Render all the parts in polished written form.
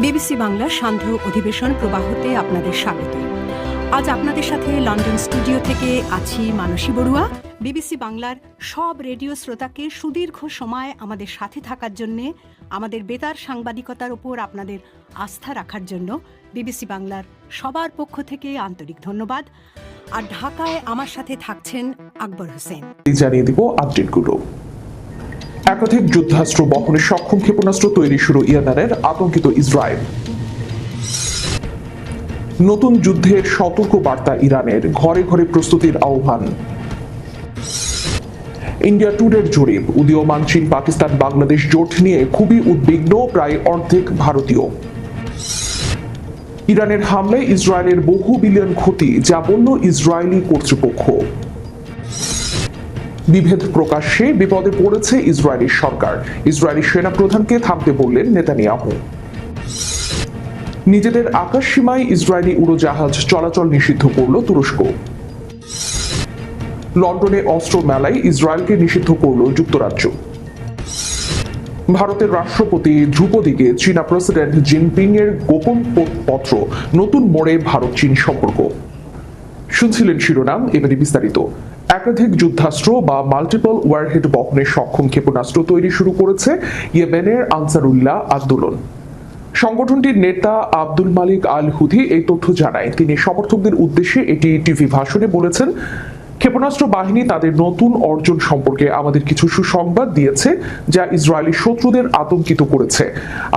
BBC বাংলার সান্ধ্য অধিবেশন প্রবাহতে আপনাদের স্বাগত। আজ আপনাদের সাথে লন্ডন স্টুডিও থেকে আছি মানসী বড়ুয়া। বিবিসি বাংলার সব রেডিও শ্রোতাকে সুদীর্ঘ সময় আমাদের সাথে থাকার জন্যে, আমাদের বেতার সাংবাদিকতার উপর আপনাদের আস্থা রাখার জন্য বিবিসি বাংলার সবার পক্ষ থেকে আন্তরিক ধন্যবাদ। আর ঢাকায় আমার সাথে থাকছেন আকবর হোসেন। জানিয়ে দিব আপডেটগুলো। একাধিক যুদ্ধাস্ত্র বহনে সক্ষম ক্ষেপণাস্ত্র তৈরি শুরু ইরানের, আতঙ্কিত ইসরায়েল। নতুন যুদ্ধের সতর্ক বার্তা ইরানের, ঘরে ঘরে প্রস্তুতির আহ্বান। ইন্ডিয়া টুডের জরিপ, উদীয়মান চীন পাকিস্তান বাংলাদেশ জোট নিয়ে খুবই উদ্বিগ্ন প্রায় অর্ধেক ভারতীয়। ইরানের হামলায় ইসরায়েলের বহু বিলিয়ন ক্ষতি, যা বলল ইসরায়েলি কর্তৃপক্ষ। বিভেদ প্রকাশ্যে, বিপদে পড়েছে ইসরায়েলি সরকার, ইসরায়েলি সেনাপ্রধানকে থামতে বললেন নেতানিয়াহু। নিজেদের আকাশ সীমায় ইসরায়েলি উড়োজাহাজ চলাচল নিষিদ্ধ করল তুরস্ক। লন্ডনে অস্ত্র মেলায় ইসরায়েলকে নিষিদ্ধ করল যুক্তরাজ্য। ভারতের রাষ্ট্রপতি ধ্রুপদীকে চীনা প্রেসিডেন্ট জিনপিং এর গোপন পত্র, নতুন মোড়ে ভারত চীন সম্পর্ক। শুনছিলেন শিরোনাম, এবারে বিস্তারিত। একাধিক যুদ্ধাস্ত্র বা মাল্টিপল ওয়ারহেড বহনে সক্ষম ক্ষেপণাস্ত্র তৈরি শুরু করেছে ইয়েমেনের আনসারুল্লাহ আন্দোলন। সংগঠনটির নেতা আব্দুল মালিক আল হুথি এই তথ্য জানায়। তিনি সমর্থকদের উদ্দেশ্যে এটি টিভি ভাষণে বলেছেন, ক্ষেপণাস্ত্র বাহিনী তাদের নতুন অর্জন সম্পর্কে আমাদের কিছু সুসংবাদ দিয়েছে, যা ইসরায়েলি শত্রুদের আতঙ্কিত করেছে।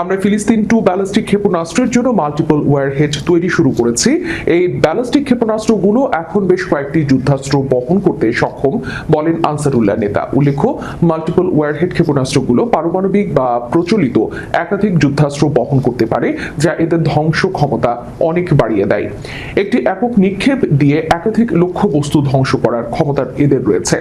আমরা ফিলিস্তিন টু ব্যালিস্টিক ক্ষেপণাস্ত্রের জন্য মাল্টিপল ওয়ারহেড তৈরি শুরু করেছি। এই ব্যালিস্টিক ক্ষেপণাস্ত্রগুলো এখন বেশ কয়েকটি যুদ্ধাস্ত্র বহন করতে সক্ষম, বলেন আনসারুল্লাহ নেতা। উল্লেখ্য, মাল্টিপল ওয়ারহেড ক্ষেপণাস্ত্রগুলো পারমাণবিক বা প্রচলিত একাধিক যুদ্ধাস্ত্র বহন করতে পারে, যা এদের ধ্বংস ক্ষমতা অনেক বাড়িয়ে দেয়। একটি একক নিক্ষেপ দিয়ে একাধিক লক্ষ্য বস্তু ধ্বংস করার ক্ষমতা এদের রয়েছে।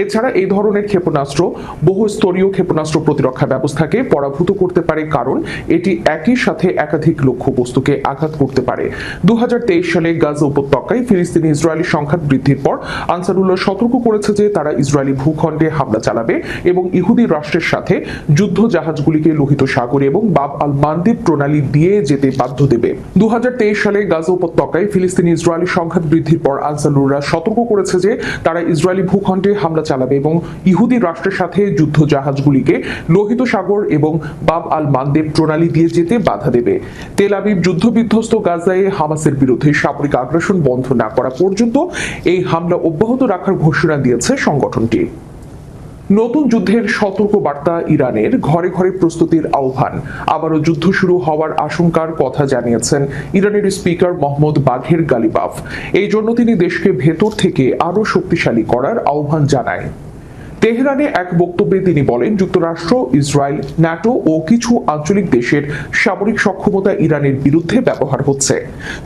এছাড়া এই ধরনের ক্ষেপণাস্ত্র বহুস্তরীয় ক্ষেপণাস্ত্র প্রতিরক্ষা ব্যবস্থাকে পরাভূত করতে পারে, কারণ এটি একই সাথে একাধিক লক্ষ্য বস্তুকে আঘাত করতে পারে। 2023 সালে গাজা উপত্যকায় ফিলিস্তিনি ইসরায়েলি সংঘাত বৃদ্ধির পর আনসারুল্লাহ সতর্ক করেছে যে তারা ইসরায়েলি ভূখণ্ডে হামলা চালাবে এবং ইহুদি রাষ্ট্রের সাথে যুদ্ধ জাহাজগুলিকে লোহিত সাগর এবং বাব আল মানদিব প্রণালী দিয়ে যেতে বাধ্য দেবে। 2023 সালে গাজা উপত্যকায় ফিলিস্তিনি ইসরায়েলি সংঘাত বৃদ্ধির পর আনসারুল্লাহ সতর্ক করেছে যে তারা ইসরায়েলি ভূখণ্ডে হামলা চালাবে এবং ইহুদি রাষ্ট্রের সাথে যুদ্ধ জাহাজগুলিকে লোহিত সাগর এবং বাব আল মানদেব প্রণালী দিয়ে যেতে বাধা দেবে। তেল আবিব যুদ্ধবিধ্বস্ত গাজায় হামাসের বিরুদ্ধে সামরিক আগ্রাসন বন্ধ না করা পর্যন্ত এই হামলা অব্যাহত রাখার ঘোষণা দিয়েছে সংগঠনটি। নতুন যুদ্ধের সতর্ক বার্তা ইরানের, ঘরে ঘরে প্রস্তুতির আহ্বান। আবারও যুদ্ধ শুরু হওয়ার আশঙ্কার কথা জানিয়েছেন ইরানের স্পিকার মোহাম্মদ বাঘের গালিবাফ। এই জন্য তিনি দেশকে ভেতর থেকে আরো শক্তিশালী করার আহ্বান জানায়। তেহরানে এক বক্তব্যে তিনি বলেন, যুক্তরাষ্ট্র, ইসরায়েল, ন্যাটো ও কিছু আঞ্চলিক দেশের সামরিক সক্ষমতা ইরানের বিরুদ্ধে ব্যবহার হচ্ছে।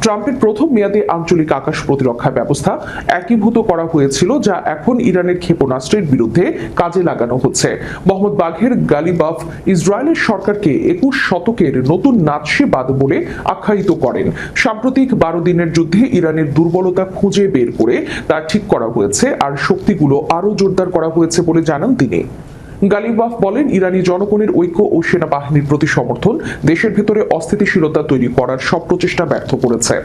ট্রাম্পের প্রথম মেয়াদে আঞ্চলিক আকাশ প্রতিরক্ষা ব্যবস্থা একীভূত করা হয়েছিল, যা এখন ইরানের ক্ষেপণাস্ত্রের বিরুদ্ধে কাজে লাগানো হচ্ছে। মোহাম্মদ বাঘের গালিবাফ ইসরায়েলের সরকারকে 21 শতকের নতুন নাৎসিবাদ বলে আখ্যায়িত করেন। সাম্প্রতিক 12 দিনের যুদ্ধে ইরানের দুর্বলতা খুঁজে বের করে তা ঠিক করা হয়েছে আর শক্তিগুলো আরো জোরদার করা হয়েছে বলে জানান তিনি। গালিবাফ বলেন, ইরানি জনগণের ঐক্য ও সেনাবাহিনীর প্রতি সমর্থন দেশের ভেতরে অস্থিতিশীলতা তৈরি করার সব প্রচেষ্টা ব্যর্থ করেছে।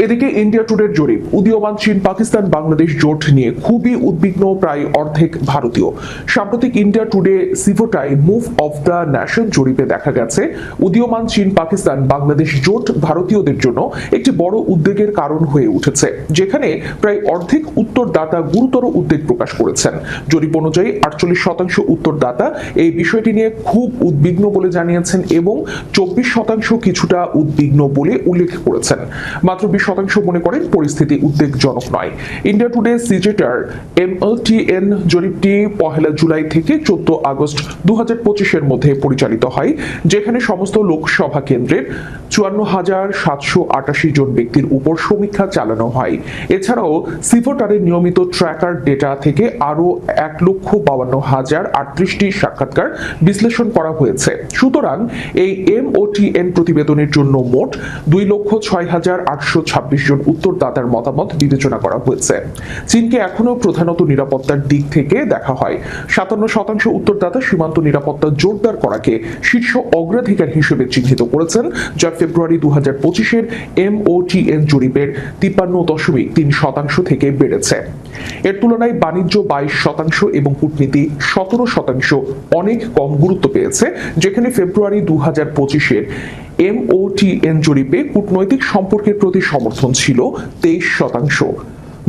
এদিকে ইন্ডিয়া টুডের জরিপ, উদীয়মান চীন পাকিস্তান বাংলাদেশ জোট নিয়ে খুবই উদ্বিগ্ন প্রায় অর্ধেক ভারতীয়। সাম্প্রতিক ইন্ডিয়া টুডে সিভোটাই মুভ অফ দ্য ন্যাশন জরিপে দেখা গেছে, উদীয়মান চীন পাকিস্তান বাংলাদেশ জোট ভারতীয়দের জন্য একটি বড় উদ্বেগের কারণ হয়ে উঠেছে, যেখানে প্রায় অর্ধেক উত্তরদাতা গুরুতর উদ্বেগ প্রকাশ করেছেন। জরিপ অনুযায়ী 48% উত্তরদাতা এই বিষয়টি নিয়ে খুব উদ্বিগ্ন বলে জানিয়েছেন এবং 24% কিছুটা উদ্বিগ্ন বলে উল্লেখ করেছেন। মাত্র 20% মনে করেন পরিস্থিতি উদ্বেগজনক নয়। ইন্ডিয়া টুডে সিজেটার MLTN জরিপটি 1 জুলাই থেকে 14 আগস্ট 2025 মধ্যে পরিচালিত হয়, যেখানে সমস্ত লোকসভা কেন্দ্রের 54,788 জন ব্যক্তির উপর সমীক্ষা চালানো হয়। এছাড়াও সিভোটারের নিয়মিত ট্র্যাকার ডেটা থেকে আরো 1,52,038টি সাক্ষাৎকার বিশ্লেষণ করা হয়েছে। সুতরাং এই MOTN প্রতিবেদনের জন্য মোট 2,06,806 26 জন উত্তরদাতার মতামত বিবেচনা করা হয়েছে। চীনকে এখনও প্রধানত নিরাপত্তার দিক থেকে দেখা হয়। 57% উত্তরদাতা সীমান্ত নিরাপত্তা জোরদার করাকে শীর্ষ অগ্রাধিকার হিসেবে চিহ্নিত করেছেন, যা ফেব্রুয়ারি 2025-এর MOTN জরিপের 53.3% থেকে বেড়েছে। এর তুলনায় বাণিজ্য 22% এবং কূটনীতি 17% অনেক কম গুরুত্ব পেয়েছে, যেখানে ফেব্রুয়ারি 2025-এর MOTN জরিপে কূটনৈতিক সম্পর্কের প্রতি সমর্থন ছিল 23%।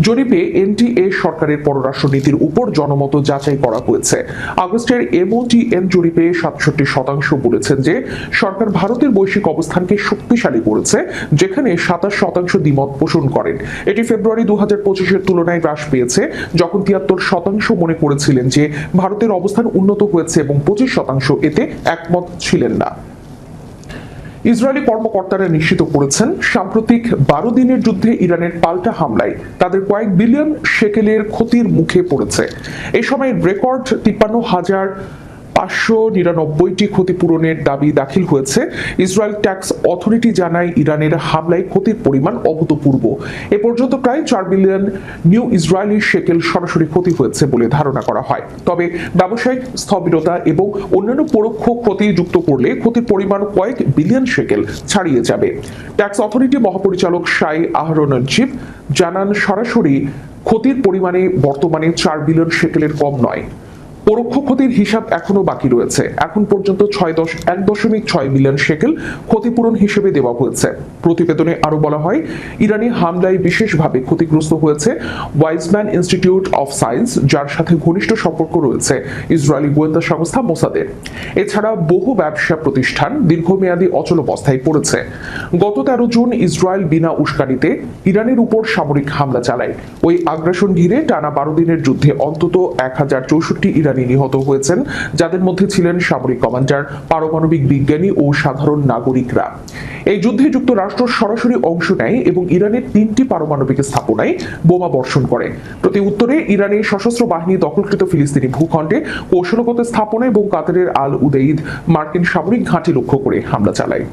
জরিপে NTA সরকারের পররাষ্ট্রনীতির উপর জনমত যাচাই করা হয়েছে। আগস্টের MOTN জরিপে 67% বলেছেন যে সরকার ভারতের বৈশ্বিক অবস্থানকে শক্তিশালী করেছে, যেখানে 27% দ্বিমত পোষণ করেন। এটি ফেব্রুয়ারি 2025-এর তুলনায় হ্রাস পেয়েছে, যখন 73% মনে করেছিলেন যে ভারতের অবস্থান উন্নত হয়েছে এবং 25% এতে একমত ছিলেন না। ইসরায়েলি কর্মকর্তারা নিশ্চিত করেছেন সাম্প্রতিক 12 দিনের যুদ্ধে ইরানের পাল্টা হামলায় তাদের কয়েক বিলিয়ন শেকেলের ক্ষতির মুখে পড়েছে। এই সময় রেকর্ড 53,599টি ক্ষতিপূরণের দাবি দাখিল হয়েছে। ইসরায়েল ট্যাক্স অথরিটি জানায় ইরানের হামলায় ক্ষতির পরিমাণ অভূতপূর্ব। এ পর্যন্ত প্রায় 4 বিলিয়ন নিউ ইসরায়েলি শেকেল সরাসরি ক্ষতি হয়েছে বলে ধারণা করা হয়। তবে ব্যবসায়িক স্থবিরতা এবং অন্যান্য পরোক্ষ ক্ষতি যুক্ত করলে ক্ষতির পরিমাণ কয়েক বিলিয়ন শেকেল ছাড়িয়ে যাবে। ট্যাক্স অথরিটি মহাপরিচালক শাই আহরনজিব জানান, সরাসরি ক্ষতির পরিমাণে বর্তমানে 4 বিলিয়ন শেকেলের কম নয়। পরোক্ষ ক্ষতির হিসাব এখনো বাকি রয়েছে। এখন পর্যন্ত 1.6 বিলিয়ন শেকেল ক্ষতিপূরণ হিসেবে দেওয়া হয়েছে। প্রতিবেদনে আরো বলা হয়, ইরানি হামলায় বিশেষভাবে ক্ষতিগ্রস্ত হয়েছে ওয়াইজম্যান ইনস্টিটিউট অফ সায়েন্স, যার সাথে ঘনিষ্ঠ সম্পর্ক রয়েছে ইসরায়েলি গোয়েন্দা সংস্থা মোসাদের। এছাড়া বহু ব্যবসা প্রতিষ্ঠান দীর্ঘমেয়াদী অচলাবস্থায় পড়েছে। গত 13 জুন ইসরায়েল বিনা উস্কানিতে ইরানের উপর সামরিক হামলা চালায়। ওই আগ্রাসন ঘিরে টানা 12 দিনের যুদ্ধে অন্তত 1064 ইরানি নিহত হয়েছেন, যাদের মধ্যে ছিলেন সামরিক কমান্ডার, পারমাণবিক বিজ্ঞানী ও সাধারণ নাগরিকরা। এই যুদ্ধে যুক্তরাষ্ট্র সরাসরি অংশ নেয় এবং ইরানের 3টি পারমাণবিক স্থাপনায় বোমা বর্ষণ করে। প্রতি উত্তরে ইরানের সশস্ত্র বাহিনী দখলকৃত ফিলিস্তিনি ভূখণ্ডে কৌশলগত স্থাপনা এবং কাতারের আল উদেইদ মার্কিন সামরিক ঘাঁটি লক্ষ্য করে হামলা চালায়।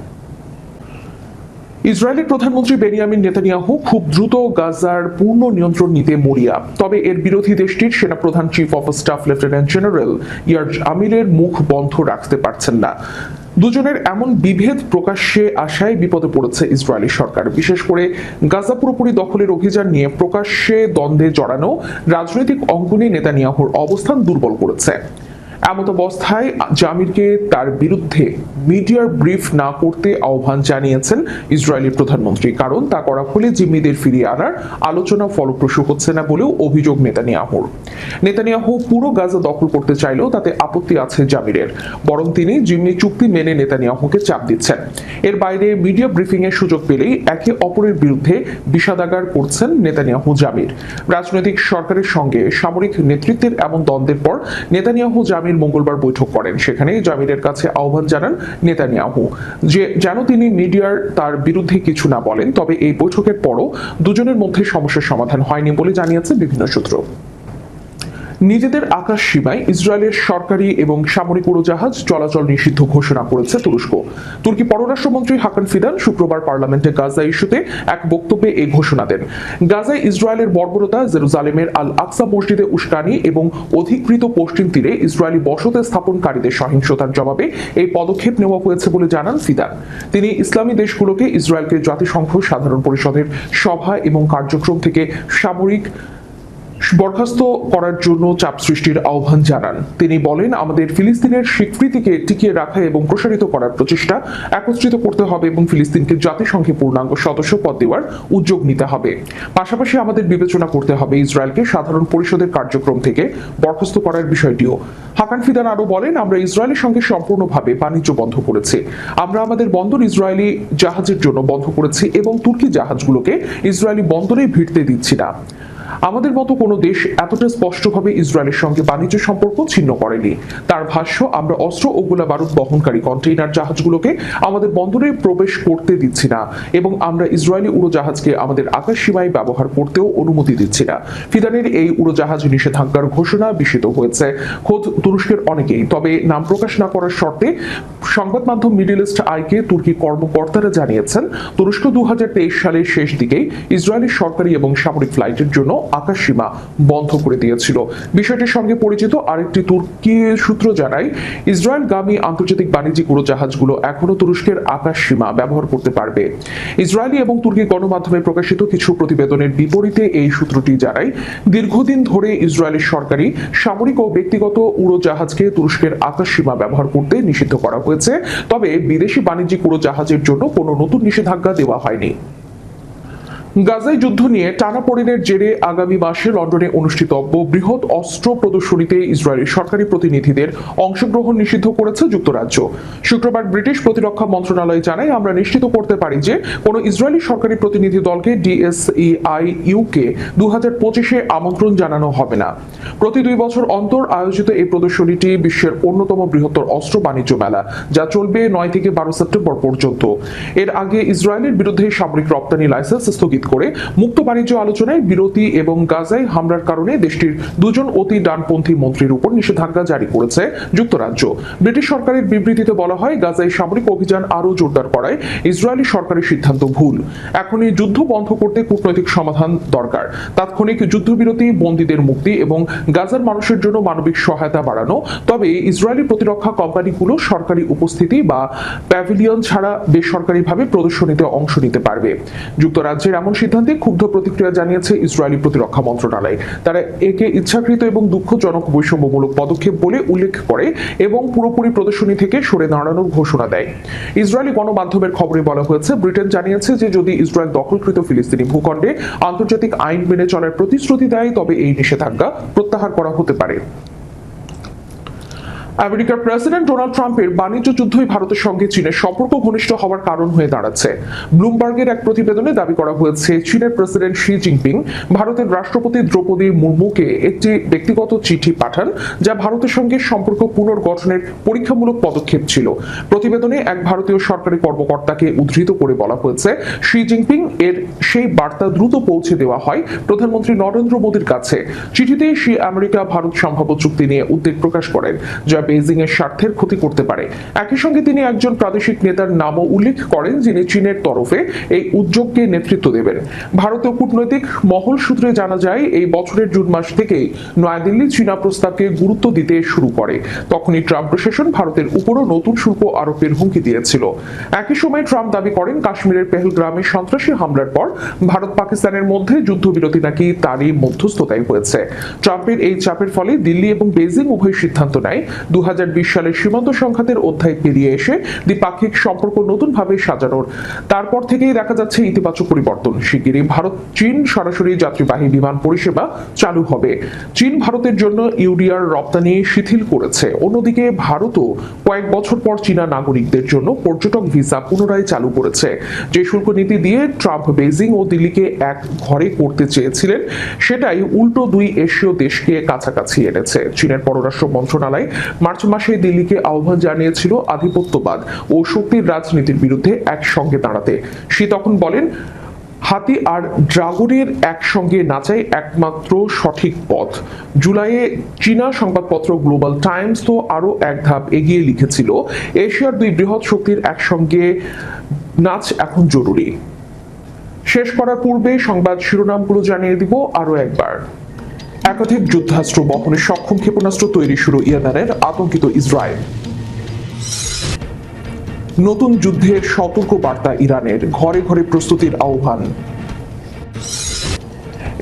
ইসরায়েলের প্রধানমন্ত্রী বেনিয়ামিন নেতানিয়াহু খুব দ্রুত গাজার পূর্ণ নিয়ন্ত্রণ নিতে মরিয়া। তবে এর বিরোধী দেশটির সেনাপ্রধান chief of staff lieutenant general ইয়ার আমিরের মুখ বন্ধ রাখতে পারছেন না। দুজনের এমন বিভেদ প্রকাশ্যে আসায় বিপদে পড়েছে ইসরায়েলি সরকার। বিশেষ করে গাজা পুরোপুরি দখলের অভিযান নিয়ে প্রকাশ্যে দ্বন্দ্বে জড়ানো রাজনৈতিক অঙ্গনে নেতানিয়াহুর অবস্থান দুর্বল করেছে। এমত অবস্থায় জামিরকে তার বিরুদ্ধে মিডিয়ার ব্রিফ না করতে আহ্বান জানিয়েছেন ইসরায়েলি প্রধানমন্ত্রী, কারণ তা করা হলে জিম্মিদের ফিরিয়ে আনার আলোচনা ফলপ্রসূ হচ্ছে না বলেও অভিযোগ নেতানিয়াহুর। নেতানিয়াহু পুরো গাজা দখল করতে চাইলেও তাতে আপত্তি আছে জামিরের, বরং তিনি জিম্মি চুক্তি মেনে নেতানিয়াহুকে চাপ দিচ্ছেন। এর বাইরে মিডিয়া ব্রিফিং এর সুযোগ পেলেই একে অপরের বিরুদ্ধে বিষাদাগার করছেন নেতানিয়াহু জামির। রাজনৈতিক সরকারের সঙ্গে সামরিক নেতৃত্বের এমন দ্বন্দ্বের পর নেতানিয়াহু জামির মঙ্গলবার বৈঠক করেন। সেখানে জামিরের কাছে আহ্বান জানান নেতানিয়াহু যে যেন তিনি মিডিয়ার তার বিরুদ্ধে কিছু না বলেন। তবে এই বৈঠকের পরও দুজনের মধ্যে সমস্যার সমাধান হয়নি বলে জানিয়েছে বিভিন্ন সূত্র। নিজেদের আকাশ সীমায় ইসরায়েলের সরকারি এবং সামরিক উড়োজাহাজ চলাচল নিষিদ্ধ ঘোষণা করেছে তুরস্ক। তুর্কি পররাষ্ট্রমন্ত্রী হাকান ফিদান শুক্রবার পার্লামেন্টে গাজা ইস্যুতে এক বক্তব্যে এই ঘোষণা দেন। গাজায় ইসরায়েলের বর্বরতা, জেরুজালেমের আল আকসা মসজিদে উস্কানি এবং অধিকৃত পশ্চিম তীরে ইসরায়েলি বসতি স্থাপনকারীদের সহিংসতার জবাবে এই পদক্ষেপ নেওয়া হয়েছে বলে জানান ফিদান। তিনি ইসলামী দেশগুলোকে ইসরায়েলকে জাতিসংঘ সাধারণ পরিষদের সভা এবং কার্যক্রম থেকে সামরিক বরখাস্ত করার জন্য চাপ সৃষ্টির আহ্বান জানান। তিনি বলেন, আমাদের ফিলিস্তিনের স্বীকৃতিকে টিকিয়ে রাখা এবং প্রসারিত করার প্রচেষ্টা একত্রিত করতে হবে এবং ফিলিস্তিনকে জাতিসংঘে পূর্ণাঙ্গ সদস্য পদ দেওয়ার উদ্যোগ নিতে হবে। পাশাপাশি আমাদের বিবেচনা করতে হবে ইসরায়েলকে সাধারণ পরিষদের কার্যক্রম থেকে বরখাস্ত করার বিষয়টিও। হাকান ফিদান আরো বলেন, আমরা ইসরায়েলের সঙ্গে সম্পূর্ণভাবে বাণিজ্য বন্ধ করেছি। আমরা আমাদের বন্দর ইসরায়েলি জাহাজের জন্য বন্ধ করেছি এবং তুর্কি জাহাজগুলোকে ইসরায়েলি বন্দরে ভিড়তে দিচ্ছি না। আমাদের মতো কোনো দেশ এতটা স্পষ্টভাবে ইসরায়েলের সঙ্গে বাণিজ্য সম্পর্ক ছিন্ন করেনি। তার ভাষ্য, আমরা অস্ত্র ও গোলা বারুদ বহনকারী কন্টেইনার জাহাজগুলোকে আমাদের বন্দরে প্রবেশ করতে দিচ্ছি না এবং আমরা ইসরায়েলি উড়োজাহাজকে আমাদের আকাশ সীমায় ব্যবহার করতেও অনুমতি দিচ্ছি না। ফিদানের এই উড়োজাহাজ নিষেধাজ্ঞার ঘোষণা বিস্মিত হয়েছে খোদ তুরস্কের অনেকেই। তবে নাম প্রকাশ না করার শর্তে সংবাদ মাধ্যম মিডল ইস্ট আইকে তুর্কি কর্মকর্তারা জানিয়েছেন, তুরস্ক 2023 সালের শেষ দিকেই ইসরায়েলি সরকারি এবং সামরিক ফ্লাইটের জন্য আকাশ সীমা বন্ধ করে দিয়েছিল। বিষয়টির সঙ্গে পরিচিত আরেকটি তুর্কি সূত্র জানায়, ইসরায়েলগামী আন্তর্জাতিক বাণিজ্যিক উড়োজাহাজগুলো এখনো তুরস্কের আকাশ সীমা ব্যবহার করতে পারবে। ইসরায়েলি এবং তুর্কি গণমাধ্যমে প্রকাশিত কিছু প্রতিবেদনের বিপরীতে এই সূত্রটি জানায়, দীর্ঘদিন ধরে ইসরায়েলের সরকারি, সামরিক ও ব্যক্তিগত উড়োজাহাজকে তুরস্কের আকাশ সীমা ব্যবহার করতে নিষিদ্ধ করা হয়েছে, তবে বিদেশি বাণিজ্যিক উড়োজাহাজের জন্য কোনো নতুন নিষেধাজ্ঞা দেওয়া হয়নি। গাজায় যুদ্ধ নিয়ে টানাপোড়েনের জেরে আগামী মাসে লন্ডনে অনুষ্ঠিতব্য বৃহৎ অস্ত্র প্রদর্শনীতে ইসরায়েলের সরকারি প্রতিনিধিদের অংশগ্রহণ নিষিদ্ধ করেছে যুক্তরাজ্য। শুক্রবার ব্রিটিশ প্রতিরক্ষা মন্ত্রণালয় জানায়, আমরা নিশ্চিত করতে পারি যে কোনো ইসরায়েলি সরকারি প্রতিনিধি দলকে DSEI UK 2025-এ আমন্ত্রণ জানানো হবে না। প্রতি 2 বছর অন্তর আয়োজিত এই প্রদর্শনীটি বিশ্বের অন্যতম বৃহত্তর অস্ত্র বাণিজ্য মেলা, যা চলবে 9 থেকে 12 সেপ্টেম্বর পর্যন্ত। এর আগে ইসরায়েলের বিরুদ্ধে সামরিক রপ্তানি লাইসেন্স স্থগিত করে মুক্ত বাণিজ্য আলোচনায় বিরতি এবং গাজায় হামলার কারণে দেশটির 2 জন অতি ডানপন্থী মন্ত্রীর উপর নিষেধাজ্ঞা জারি করেছে যুক্তরাজ্য। ব্রিটিশ সরকারের বিবৃতিতে বলা হয়, গাজায় সামরিক অভিযান আরও জোরদার করায় ইসরায়েলি সরকারের সিদ্ধান্ত ভুল। এখনই যুদ্ধ বন্ধ করতে কূটনৈতিক সমাধান দরকার। তাৎক্ষণিক যুদ্ধবিরতি, বন্দীদের মুক্তি এবং গাজার মানুষের জন্য মানবিক সহায়তা বাড়ানো। তবে ইসরায়েলি প্রতিরক্ষা কোম্পানিগুলো সরকারি উপস্থিতি বা প্যাভিলিয়ন ছাড়া বেসরকারিভাবে প্রদর্শনীতে অংশ নিতে পারবে। যুক্তরাজ্যের এমন সিদ্ধান্তে ক্ষুব্ধ প্রতিক্রিয়া জানিয়েছে ইসরায়েলি প্রতিরক্ষা মন্ত্রণালয়। তারা একে ইচ্ছাকৃত এবং দুঃখজনক বৈষম্যমূলক পদক্ষেপ বলে উল্লেখ করে এবং পুরোপুরি প্রদর্শনী থেকে সরে দাঁড়ানোর ঘোষণা দেয়। ইসরায়েলি গণমাধ্যমের খবরে বলা হয়েছে, ব্রিটেন জানিয়েছে যে যদি ইসরায়েল দখলকৃত ফিলিস্তিনি ভূখণ্ডে আন্তর্জাতিক আইন মেনে চলার প্রতিশ্রুতি দেয়, তবে এই নিষেধাজ্ঞা প্রত্যাহার করা হতে পারে। আমেরিকার প্রেসিডেন্ট ডোনাল্ড ট্রাম্পের বাণিজ্য যুদ্ধই ভারতের সঙ্গে চীনের সম্পর্ক ঘনিষ্ঠ হওয়ার কারণ হয়ে দাঁড়াচ্ছে। ব্লুমবার্গের এক প্রতিবেদনে দাবি করা হয়েছে, চীনের প্রেসিডেন্ট শি জিনপিং ভারতের রাষ্ট্রপতি দ্রৌপদী মুর্মুকে একটি ব্যক্তিগত চিঠি পাঠান, যা ভারতের সঙ্গে সম্পর্ক পুনর্গঠনের পরীক্ষামূলক পদক্ষেপ ছিল। প্রতিবেদনে এক ভারতীয় সরকারি কর্মকর্তাকে উদ্ধৃত করে বলা হয়েছে, শি জিনপিং এর সেই বার্তা দ্রুত পৌঁছে দেওয়া হয় প্রধানমন্ত্রী নরেন্দ্র মোদীর কাছে। চিঠিতে শি আমেরিকা ভারত সম্ভাব্য চুক্তি নিয়ে উদ্বেগ প্রকাশ করেন, যা বেইজিং এর স্বার্থের ক্ষতি করতে পারে। একই সঙ্গে তিনি একজন প্রাদেশিক নেতার নামও উল্লেখ করেন, যিনি চীনের তরফে এই উদ্যোগকে নেতৃত্ব দেবেন। ভারতীয় কূটনৈতিক মহল সূত্রে জানা যায়, এই বছরের জুন মাস থেকেই নয়াদিল্লি চীনা প্রস্তাবকে গুরুত্ব দিতে শুরু করে। তখনই ট্রাম্প প্রশাসন ভারতের উপরও নতুন শুল্ক আরোপের হুমকি দিয়েছিল। একই সময় ট্রাম্প দাবি করেন, কাশ্মীরের পেহেলগ্রামে সন্ত্রাসী হামলার পর ভারত পাকিস্তানের মধ্যে যুদ্ধবিরতি নাকি তারই মধ্যস্থতায় হয়েছে। ট্রাম্পের এই চাপের ফলে দিল্লি এবং বেইজিং উভয় সিদ্ধান্ত নেয় 2020 সালের সীমান্ত সংঘাতের অধ্যায় পেরিয়ে এসে দ্বিপাক্ষিক সম্পর্ক নতুনভাবে সাজানোর। তারপর থেকেই দেখা যাচ্ছে ইতিবাচক পরিবর্তন। শিগগিরই ভারত চীন সরাসরি যাত্রীবাহী বিমান পরিষেবা চালু হবে। চীন ভারতের জন্য ইউডিআর রপ্তানি শিথিল করেছে। অন্যদিকে ভারতও কয়েক বছর পর চীনা নাগরিকদের জন্য পর্যটক ভিসা পুনরায় চালু করেছে। যে শুল্ক নীতি দিয়ে ট্রাম্প বেইজিং ও দিল্লিকে এক ঘরে করতে চেয়েছিলেন, সেটাই উল্টো 2 এশীয় দেশকে কাছাকাছি এনেছে। চীনের পররাষ্ট্র মন্ত্রণালয় মার্চ মাসে দিল্লিকে আহ্বান জানিয়েছিল আধিপত্যবাদ ও শক্তির রাজনীতির বিরুদ্ধে একসঙ্গে দাঁড়াতে। শি তখন বলেন, হাতি আর ড্রাগনের একসঙ্গে নাচাই একমাত্র সঠিক পথ। জুলাইয়ে চীনা সংবাদপত্র গ্লোবাল টাইমস তো আরো এক ধাপ এগিয়ে লিখেছিল, এশিয়ার 2 বৃহৎ শক্তির একসঙ্গে নাচ এখন জরুরি। শেষ করার পূর্বে সংবাদ শিরোনামগুলো জানিয়ে দিব আরো একবার। একাধিক যুদ্ধাস্ত্র বহনে সক্ষম ক্ষেপণাস্ত্র তৈরি শুরু ইরানের, আতঙ্কিত ইসরায়েল। নতুন যুদ্ধের সতর্ক বার্তা ইরানের, ঘরে ঘরে প্রস্তুতির আহ্বান।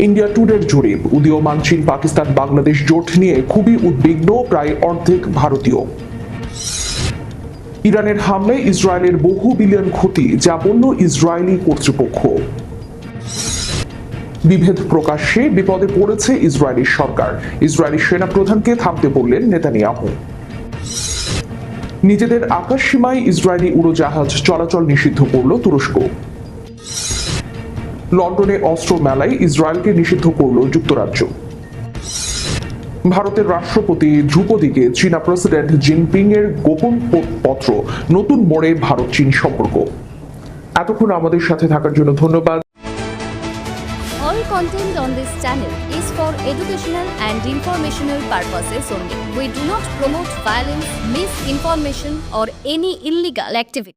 ইন্ডিয়া টুডের জরিপ, উদীয়মান চীন, পাকিস্তান, বাংলাদেশ জোট নিয়ে খুবই উদ্বিগ্ন প্রায় অর্ধেক ভারতীয়। ইরানের হামলায় ইসরায়েলের বহু বিলিয়ন ক্ষতি, যা বলল ইসরায়েলি কর্তৃপক্ষ। বিভেদ প্রকাশ্যে, বিপদে পড়েছে ইসরায়েলি সরকার, ইসরায়েলি সেনা প্রধানকে থামতে বললেন নেতানিয়াহু। নিজেদের আকাশ সীমায় ইসরায়েলি উড়োজাহাজ চলাচল নিষিদ্ধ করল তুরস্ক। লন্ডনে অস্ত্র মেলায় ইসরায়েলকে নিষিদ্ধ করল যুক্তরাজ্য। ভারতের রাষ্ট্রপতি ধ্রুপদীকে চীনা প্রেসিডেন্ট জিনপিং এর গোপন পত্র, নতুন মোড়ে ভারত চীন সম্পর্ক। এতক্ষণ আমাদের সাথে থাকার জন্য ধন্যবাদ। All content on this channel is for educational and informational purposes only. We do not promote violence, misinformation, or any illegal activity.